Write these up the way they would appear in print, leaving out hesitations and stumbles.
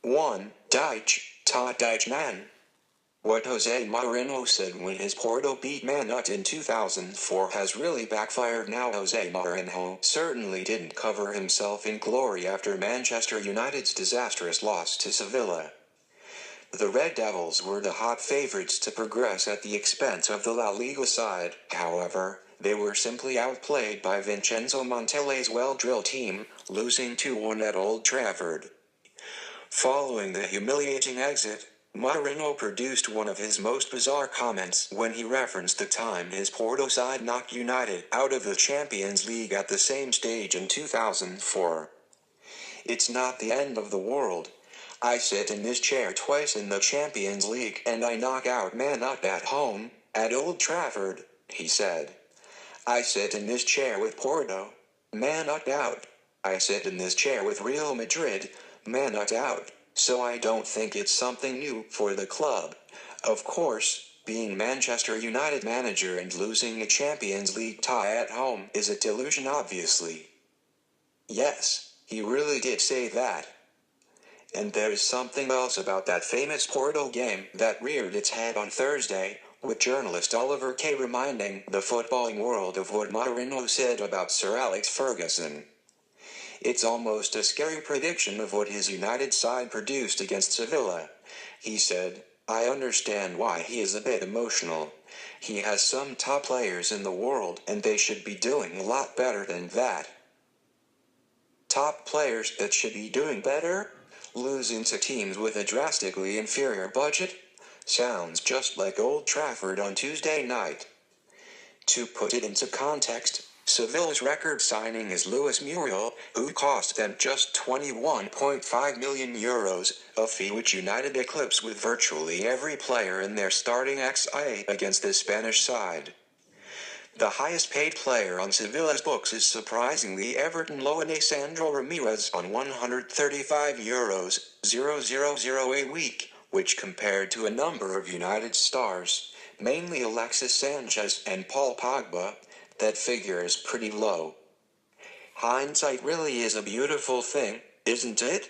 1. Deitch man. What Jose Mourinho said when his Porto beat Man Utd in 2004 has really backfired now. Jose Mourinho certainly didn't cover himself in glory after Manchester United's disastrous loss to Sevilla. The Red Devils were the hot favourites to progress at the expense of the La Liga side. However, they were simply outplayed by Vincenzo Montellà's well-drilled team, losing 2-1 at Old Trafford. Following the humiliating exit, Mourinho produced one of his most bizarre comments when he referenced the time his Porto side knocked United out of the Champions League at the same stage in 2004. "It's not the end of the world. I sit in this chair twice in the Champions League and I knock out Man Utd at home, at Old Trafford," he said. "I sit in this chair with Porto, Man Utd out. I sit in this chair with Real Madrid, Man Utd out, so I don't think it's something new for the club." Of course, being Manchester United manager and losing a Champions League tie at home is a delusion, obviously. Yes, he really did say that. And there's something else about that famous Porto game that reared its head on Thursday, with journalist Oliver Kay reminding the footballing world of what Mourinho said about Sir Alex Ferguson. It's almost a scary prediction of what his United side produced against Sevilla. He said, "I understand why he is a bit emotional. He has some top players in the world and they should be doing a lot better than that." Top players that should be doing better? Losing to teams with a drastically inferior budget? Sounds just like Old Trafford on Tuesday night. To put it into context, Sevilla's record signing is Jose Mourinho, who cost them just €21.5 million, a fee which United eclipse with virtually every player in their starting XI against the Spanish side. The highest paid player on Sevilla's books is surprisingly Everton loanee Sandro Ramirez on €135,000 a week, which compared to a number of United stars, mainly Alexis Sanchez and Paul Pogba, that figure is pretty low. Hindsight really is a beautiful thing, isn't it?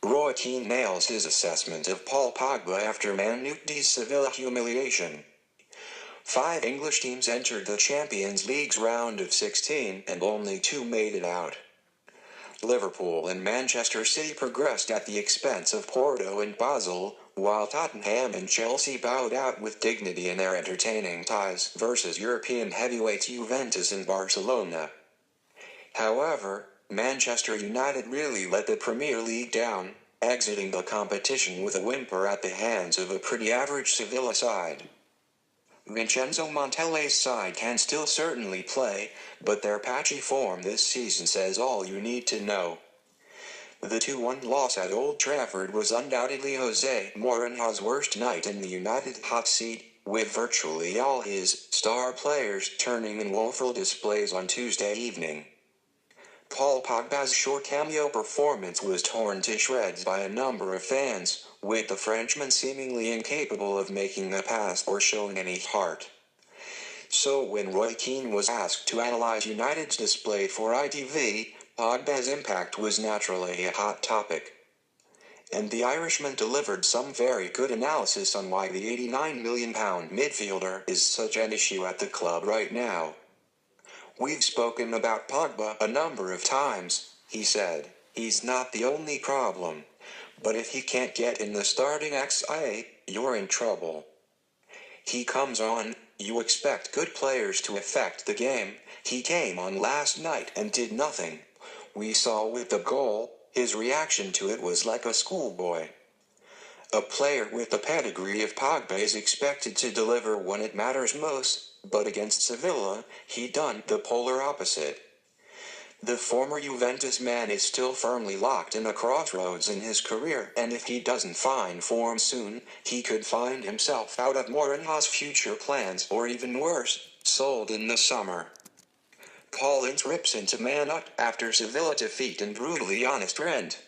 Roy Keane nails his assessment of Paul Pogba after Man Utd's Sevilla humiliation. 5 English teams entered the Champions League's round of 16 and only 2 made it out. Liverpool and Manchester City progressed at the expense of Porto and Basel, while Tottenham and Chelsea bowed out with dignity in their entertaining ties versus European heavyweights Juventus and Barcelona. However, Manchester United really let the Premier League down, exiting the competition with a whimper at the hands of a pretty average Sevilla side. Vincenzo Montellà's side can still certainly play, but their patchy form this season says all you need to know. The 2-1 loss at Old Trafford was undoubtedly Jose Mourinho's worst night in the United hot seat, with virtually all his star players turning in woeful displays on Tuesday evening. Paul Pogba's short cameo performance was torn to shreds by a number of fans, with the Frenchman seemingly incapable of making a pass or showing any heart. So when Roy Keane was asked to analyze United's display for ITV, Pogba's impact was naturally a hot topic. And the Irishman delivered some very good analysis on why the £89 million midfielder is such an issue at the club right now. "We've spoken about Pogba a number of times," he said. "He's not the only problem. But if he can't get in the starting XI, you're in trouble. He comes on, you expect good players to affect the game. He came on last night and did nothing. We saw with the goal, his reaction to it was like a schoolboy. A player with the pedigree of Pogba is expected to deliver when it matters most, but against Sevilla, he done the polar opposite." The former Juventus man is still firmly locked in a crossroads in his career, and if he doesn't find form soon, he could find himself out of Mourinho's future plans or even worse, sold in the summer. Paul Ince rips into Man Utd after Sevilla defeat and brutally honest rent.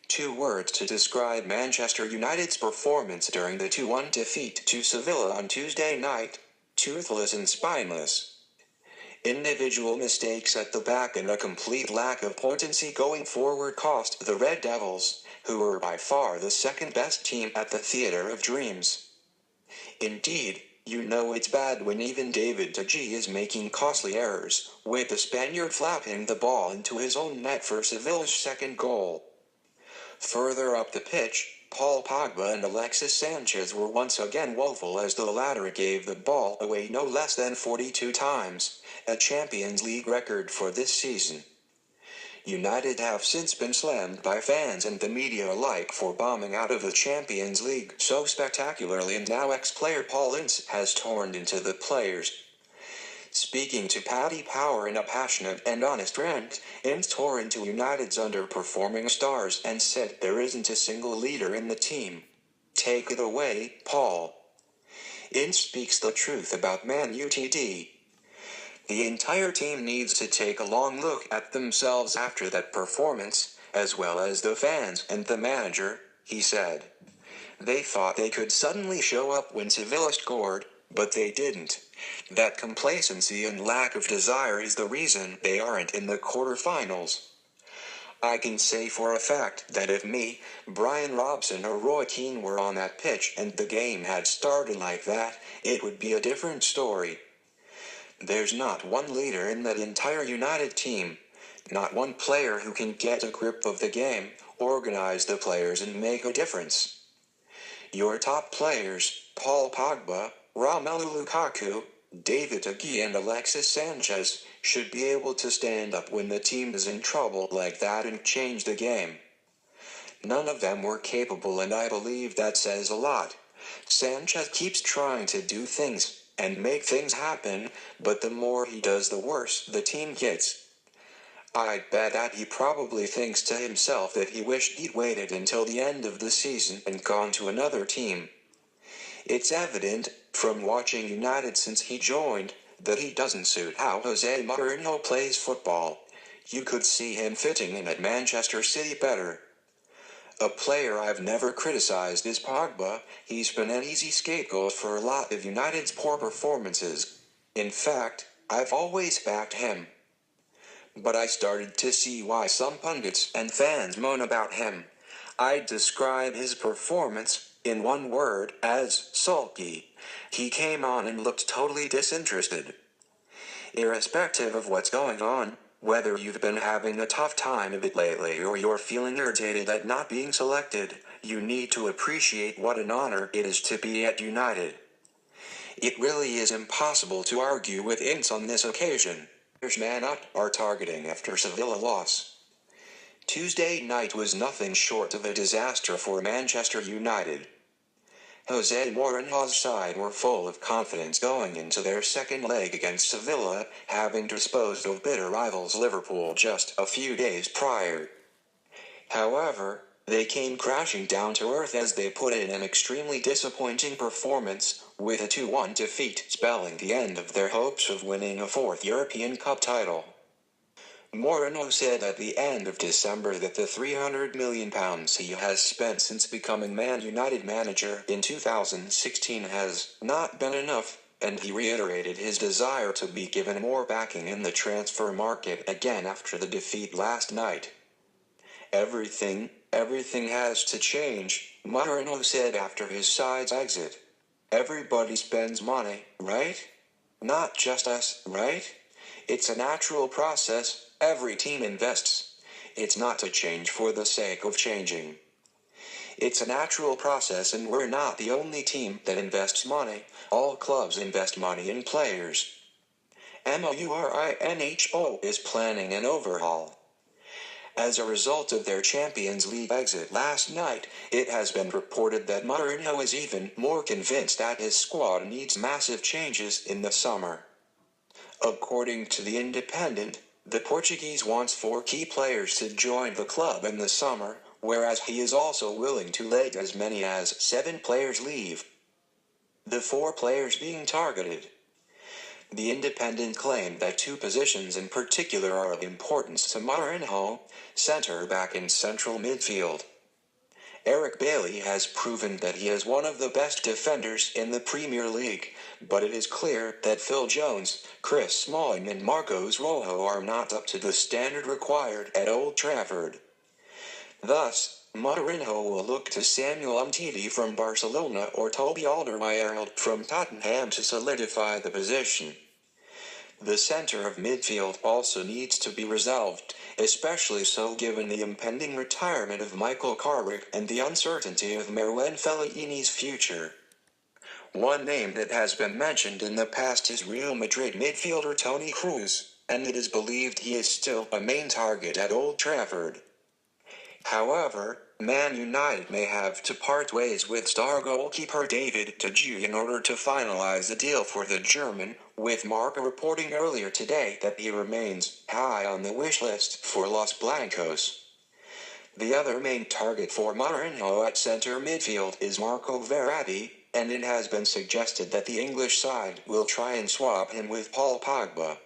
2 words to describe Manchester United's performance during the 2-1 defeat to Sevilla on Tuesday night: toothless and spineless. Individual mistakes at the back and a complete lack of potency going forward cost the Red Devils, who were by far the second best team at the Theatre of Dreams. Indeed, you know it's bad when even David De Gea is making costly errors, with the Spaniard flapping the ball into his own net for Sevilla's second goal. Further up the pitch, Paul Pogba and Alexis Sanchez were once again woeful as the latter gave the ball away no less than 42 times, a Champions League record for this season. United have since been slammed by fans and the media alike for bombing out of the Champions League so spectacularly, and now ex-player Paul Ince has torn into the players. Speaking to Paddy Power in a passionate and honest rant, Ince tore into United's underperforming stars and said there isn't a single leader in the team. Take it away, Paul. Ince speaks the truth about Man Utd. The entire team needs to take a long look at themselves after that performance, as well as the fans and the manager, he said. They thought they could suddenly show up when Sevilla scored, but they didn't. That complacency and lack of desire is the reason they aren't in the quarterfinals. I can say for a fact that if me, Brian Robson or Roy Keane were on that pitch and the game had started like that, it would be a different story. There's not one leader in that entire United team, not one player who can get a grip of the game, organize the players and make a difference. Your top players, Paul Pogba, Romelu Lukaku, David De Gea and Alexis Sanchez, should be able to stand up when the team is in trouble like that and change the game. None of them were capable, and I believe that says a lot. Sanchez keeps trying to do things and make things happen, but the more he does the worse the team gets. I'd bet that he probably thinks to himself that he wished he'd waited until the end of the season and gone to another team. It's evident, from watching United since he joined, that he doesn't suit how Jose Mourinho plays football. You could see him fitting in at Manchester City better. A player I've never criticized is Pogba. He's been an easy scapegoat for a lot of United's poor performances. In fact, I've always backed him. But I started to see why some pundits and fans moan about him. I'd describe his performance, in one word, as sulky. He came on and looked totally disinterested. Irrespective of what's going on, whether you've been having a tough time of it lately or you're feeling irritated at not being selected, you need to appreciate what an honor it is to be at United. It really is impossible to argue with Ince on this occasion. Man Utd are targeting after Sevilla loss. Tuesday night was nothing short of a disaster for Manchester United. Jose Mourinho's side were full of confidence going into their second leg against Sevilla, having disposed of bitter rivals Liverpool just a few days prior. However, they came crashing down to earth as they put in an extremely disappointing performance, with a 2-1 defeat spelling the end of their hopes of winning a fourth European Cup title. Mourinho said at the end of December that the £300 million he has spent since becoming Man United manager in 2016 has not been enough, and he reiterated his desire to be given more backing in the transfer market again after the defeat last night. Everything has to change, Mourinho said after his side's exit. Everybody spends money, right? Not just us, right? It's a natural process. Every team invests. It's not a change for the sake of changing. It's a natural process, and we're not the only team that invests money. All clubs invest money in players. Mourinho is planning an overhaul. As a result of their Champions League exit last night, it has been reported that Mourinho is even more convinced that his squad needs massive changes in the summer. According to The Independent, the Portuguese wants 4 key players to join the club in the summer, whereas he is also willing to let as many as 7 players leave. The 4 players being targeted. The Independent claimed that 2 positions in particular are of importance to Mourinho: centre-back and central midfield. Eric Bailly has proven that he is one of the best defenders in the Premier League, but it is clear that Phil Jones, Chris Smalling and Marcos Rojo are not up to the standard required at Old Trafford. Thus, Mourinho will look to Samuel Umtiti from Barcelona or Toby Alderweireld from Tottenham to solidify the position. The centre of midfield also needs to be resolved, especially so given the impending retirement of Michael Carrick and the uncertainty of Marouane Fellaini's future. One name that has been mentioned in the past is Real Madrid midfielder Toni Kroos, and it is believed he is still a main target at Old Trafford. However, Man United may have to part ways with star goalkeeper David de Gea in order to finalize a deal for the German, with Marca reporting earlier today that he remains high on the wish list for Los Blancos. The other main target for Mourinho at centre midfield is Marco Verratti, and it has been suggested that the English side will try and swap him with Paul Pogba.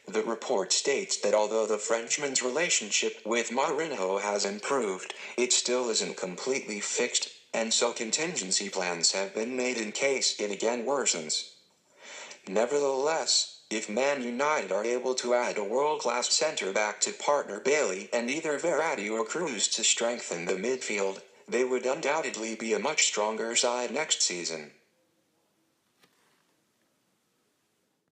The report states that although the Frenchman's relationship with Mourinho has improved, it still isn't completely fixed, and so contingency plans have been made in case it again worsens. Nevertheless, if Man United are able to add a world-class centre-back to partner Bailey and either Verratti or Kroos to strengthen the midfield, they would undoubtedly be a much stronger side next season.